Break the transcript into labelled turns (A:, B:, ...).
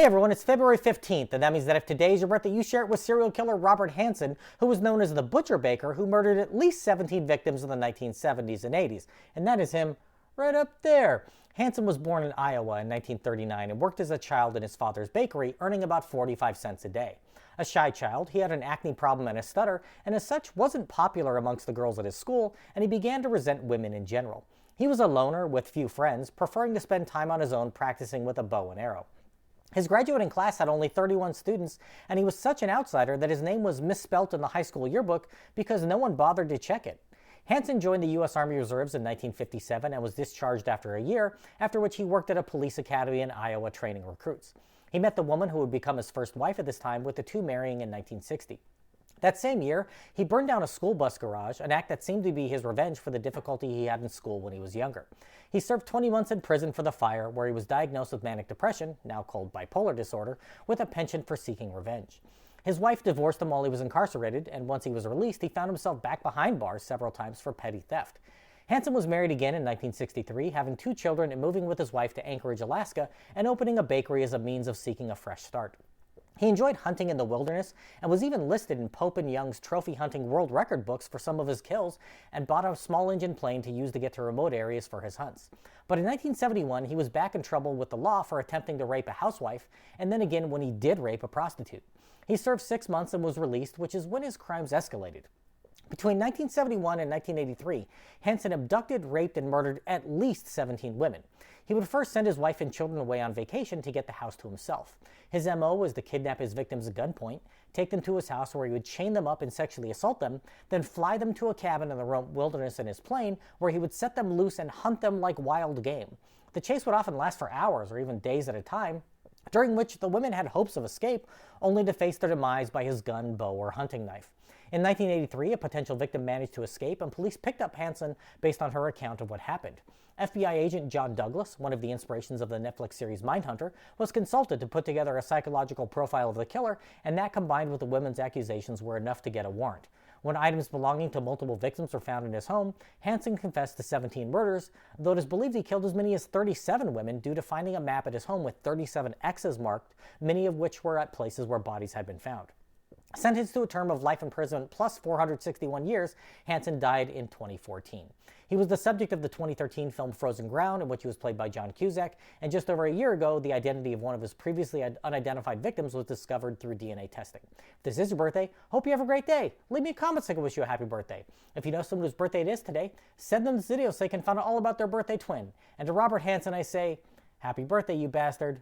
A: everyone, it's February 15th, and that means that if today's your birthday, you share it with serial killer Robert Hansen, who was known as the Butcher Baker, who murdered at least 17 victims in the 1970s and 80s. And that is him right up there. Hansen was born in Iowa in 1939 and worked as a child in his father's bakery, earning about 45 cents a day. A shy child, he had an acne problem and a stutter, and as such wasn't popular amongst the girls at his school, and he began to resent women in general. He was a loner with few friends, preferring to spend time on his own practicing with a bow and arrow. His graduating class had only 31 students, and he was such an outsider that his name was misspelt in the high school yearbook because no one bothered to check it. Hansen joined the U.S. Army Reserves in 1957 and was discharged after a year, after which he worked at a police academy in Iowa training recruits. He met the woman who would become his first wife at this time, with the two marrying in 1960. That same year, he burned down a school bus garage, an act that seemed to be his revenge for the difficulty he had in school when he was younger. He served 20 months in prison for the fire, where he was diagnosed with manic depression, now called bipolar disorder, with a penchant for seeking revenge. His wife divorced him while he was incarcerated, and once he was released, he found himself back behind bars several times for petty theft. Hansen was married again in 1963, having 2 children and moving with his wife to Anchorage, Alaska, and opening a bakery as a means of seeking a fresh start. He enjoyed hunting in the wilderness and was even listed in Pope and Young's trophy hunting world record books for some of his kills, and bought a small engine plane to use to get to remote areas for his hunts. But in 1971, he was back in trouble with the law for attempting to rape a housewife, and then again when he did rape a prostitute. He served 6 months and was released, which is when his crimes escalated. Between 1971 and 1983, Hansen abducted, raped, and murdered at least 17 women. He would first send his wife and children away on vacation to get the house to himself. His MO was to kidnap his victims at gunpoint, take them to his house where he would chain them up and sexually assault them, then fly them to a cabin in the wilderness in his plane where he would set them loose and hunt them like wild game. The chase would often last for hours or even days at a time, during which the women had hopes of escape, only to face their demise by his gun, bow, or hunting knife. In 1983, a potential victim managed to escape, and police picked up Hansen based on her account of what happened. FBI agent John Douglas, one of the inspirations of the Netflix series Mindhunter, was consulted to put together a psychological profile of the killer, and that combined with the women's accusations were enough to get a warrant. When items belonging to multiple victims were found in his home, Hansen confessed to 17 murders, though it is believed he killed as many as 37 women due to finding a map at his home with 37 X's marked, many of which were at places where bodies had been found. Sentenced to a term of life imprisonment plus 461 years, Hansen died in 2014. He was the subject of the 2013 film Frozen Ground, in which he was played by John Cusack, and just over a year ago, the identity of one of his previously unidentified victims was discovered through DNA testing. If this is your birthday, hope you have a great day. Leave me a comment so I can wish you a happy birthday. If you know someone whose birthday it is today, send them this video so they can find out all about their birthday twin. And to Robert Hansen, I say, happy birthday, you bastard.